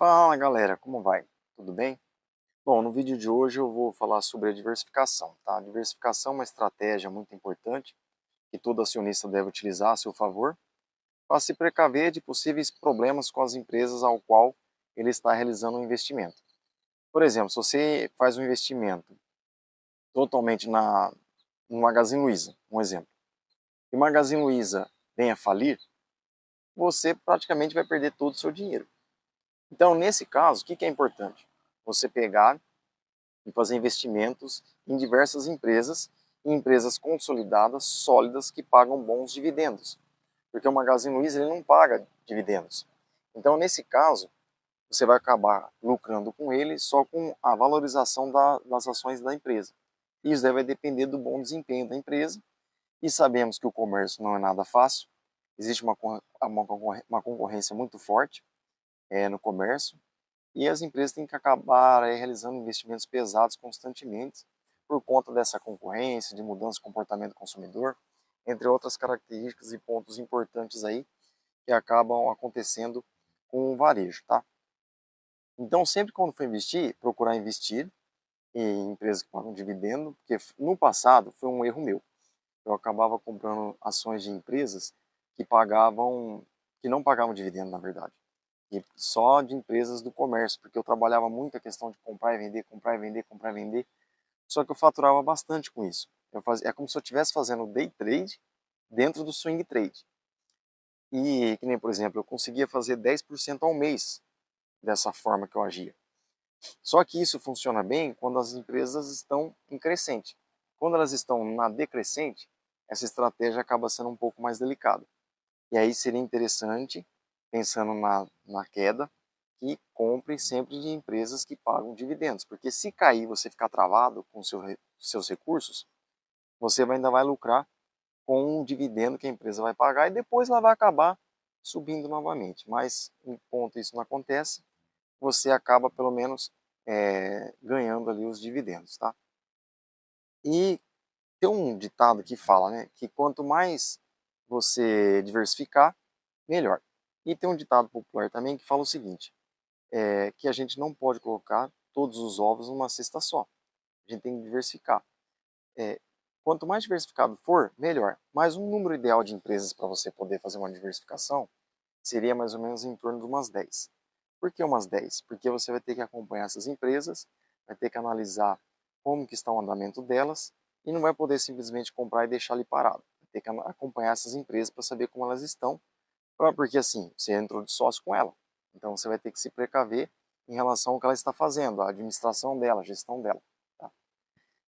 Fala galera, como vai? Tudo bem? Bom, no vídeo de hoje eu vou falar sobre a diversificação, tá? A diversificação é uma estratégia muito importante que todo acionista deve utilizar a seu favor para se precaver de possíveis problemas com as empresas ao qual ele está realizando um investimento. Por exemplo, se você faz um investimento totalmente no Magazine Luiza, um exemplo, e o Magazine Luiza venha falir, você praticamente vai perder todo o seu dinheiro. Então, nesse caso, o que é importante? Você pegar e fazer investimentos em diversas empresas, em empresas consolidadas, sólidas, que pagam bons dividendos. Porque o Magazine Luiza ele não paga dividendos. Então, nesse caso, você vai acabar lucrando com ele só com a valorização das ações da empresa. Isso deve depender do bom desempenho da empresa, e sabemos que o comércio não é nada fácil, existe uma concorrência muito forte no comércio, e as empresas têm que acabar realizando investimentos pesados constantemente por conta dessa concorrência, de mudança de comportamento do consumidor, entre outras características e pontos importantes aí que acabam acontecendo com o varejo, tá? Então, sempre quando for investir, procurar investir em empresas que pagam dividendo, porque no passado foi um erro meu. Eu acabava comprando ações de empresas que que não pagavam dividendo, na verdade, e só de empresas do comércio, porque eu trabalhava muito a questão de comprar e vender, comprar e vender, comprar e vender, só que eu faturava bastante com isso. É como se eu estivesse fazendo day trade dentro do swing trade. E, que nem, por exemplo, eu conseguia fazer 10% ao mês dessa forma que eu agia. Só que isso funciona bem quando as empresas estão em crescente. Quando elas estão na decrescente, essa estratégia acaba sendo um pouco mais delicada. E aí seria interessante, pensando na queda, que compre sempre de empresas que pagam dividendos. Porque se cair você ficar travado com seus recursos, você ainda vai lucrar com o dividendo que a empresa vai pagar e depois ela vai acabar subindo novamente. Mas enquanto isso não acontece, você acaba pelo menos ganhando ali os dividendos, tá? E tem um ditado que fala, né, que quanto mais você diversificar, melhor. E tem um ditado popular também que fala o seguinte, que a gente não pode colocar todos os ovos numa cesta só. A gente tem que diversificar. É, quanto mais diversificado for, melhor. Mas um número ideal de empresas para você poder fazer uma diversificação seria mais ou menos em torno de umas 10. Por que umas 10? Porque você vai ter que acompanhar essas empresas, vai ter que analisar como que está o andamento delas e não vai poder simplesmente comprar e deixar ali parado. Vai ter que acompanhar essas empresas para saber como elas estão, porque assim, você entrou de sócio com ela. Então você vai ter que se precaver em relação ao que ela está fazendo, a administração dela, a gestão dela. Tá?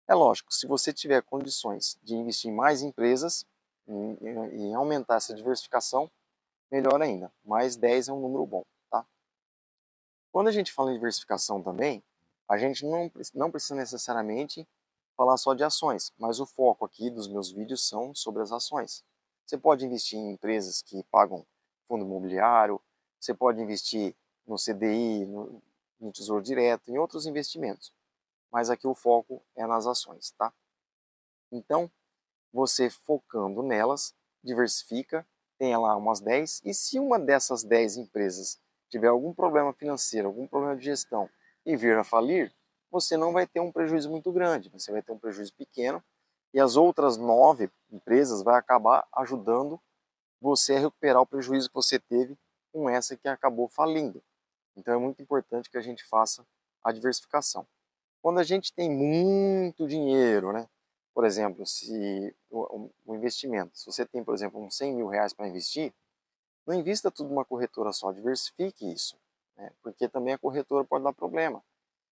É lógico, se você tiver condições de investir em mais empresas e aumentar essa diversificação, melhor ainda. Mais 10 é um número bom. Tá? Quando a gente fala em diversificação também, a gente não precisa necessariamente falar só de ações, mas o foco aqui dos meus vídeos são sobre as ações. Você pode investir em empresas que pagam fundo imobiliário, você pode investir no CDI, no Tesouro Direto, em outros investimentos. Mas aqui o foco é nas ações, tá? Então, você focando nelas, diversifica, tenha lá umas 10, e se uma dessas 10 empresas tiver algum problema financeiro, algum problema de gestão e vir a falir, você não vai ter um prejuízo muito grande, você vai ter um prejuízo pequeno, e as outras 9 empresas vai acabar ajudando você a recuperar o prejuízo que você teve com essa que acabou falindo. Então é muito importante que a gente faça a diversificação. Quando a gente tem muito dinheiro, né? Por exemplo, se o investimento, se você tem, por exemplo, uns 100 mil reais para investir, não invista tudo numa corretora só, diversifique isso, né? Porque também a corretora pode dar problema.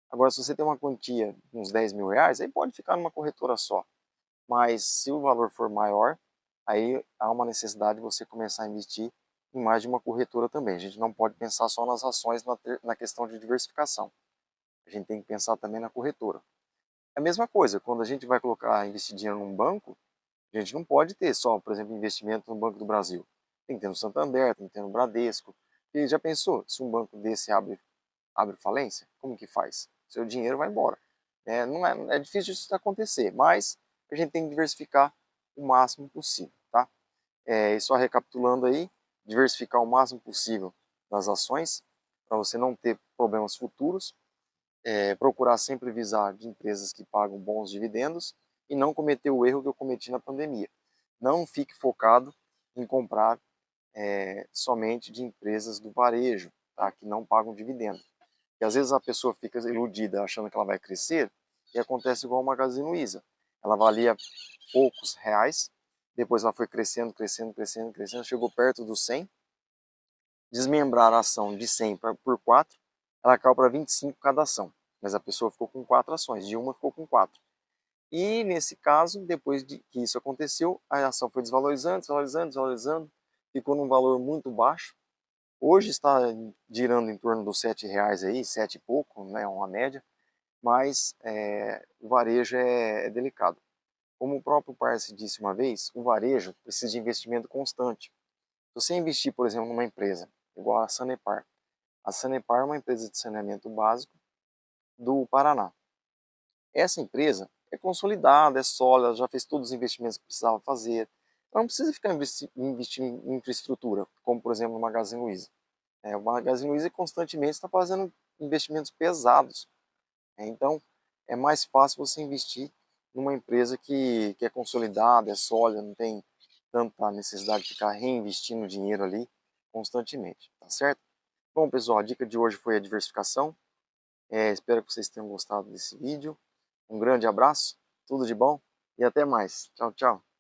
Agora, se você tem uma quantia de uns 10 mil reais, aí pode ficar numa corretora só. Mas se o valor for maior, aí há uma necessidade de você começar a investir em mais de uma corretora também. A gente não pode pensar só nas ações na questão de diversificação. A gente tem que pensar também na corretora. É a mesma coisa, quando a gente vai investir dinheiro num banco, a gente não pode ter só, por exemplo, investimento no Banco do Brasil. Tem que ter no Santander, tem que ter no Bradesco. E já pensou, se um banco desse abre falência, como que faz? Seu dinheiro vai embora. Não é difícil isso acontecer, mas a gente tem que diversificar o máximo possível, tá? E só recapitulando aí, diversificar o máximo possível nas ações, para você não ter problemas futuros. Procurar sempre visar de empresas que pagam bons dividendos e não cometer o erro que eu cometi na pandemia. Não fique focado em comprar somente de empresas do varejo, tá? Que não pagam dividendo. E às vezes a pessoa fica iludida achando que ela vai crescer e acontece igual o Magazine Luiza. Ela valia poucos reais, depois ela foi crescendo, crescendo, crescendo, crescendo, chegou perto dos 100, desmembrar a ação de 100 por 4, ela caiu para 25 cada ação. Mas a pessoa ficou com 4 ações, de uma ficou com 4. E nesse caso, depois de que isso aconteceu, a ação foi desvalorizando, desvalorizando, desvalorizando, ficou num valor muito baixo. Hoje está girando em torno dos R$ 7 aí, 7 e pouco, né, uma média, mas o varejo é delicado. Como o próprio Parse disse uma vez, o varejo precisa de investimento constante. Se você investir, por exemplo, numa empresa, igual a Sanepar. A Sanepar é uma empresa de saneamento básico do Paraná. Essa empresa é consolidada, é sólida, já fez todos os investimentos que precisava fazer. Ela não precisa ficar investindo em infraestrutura, como por exemplo o Magazine Luiza. O Magazine Luiza constantemente está fazendo investimentos pesados. Então é mais fácil você investir numa empresa que é consolidada, é sólida, não tem tanta necessidade de ficar reinvestindo dinheiro ali constantemente, tá certo? Bom, pessoal, a dica de hoje foi a diversificação. Espero que vocês tenham gostado desse vídeo. Um grande abraço, tudo de bom e até mais. Tchau, tchau.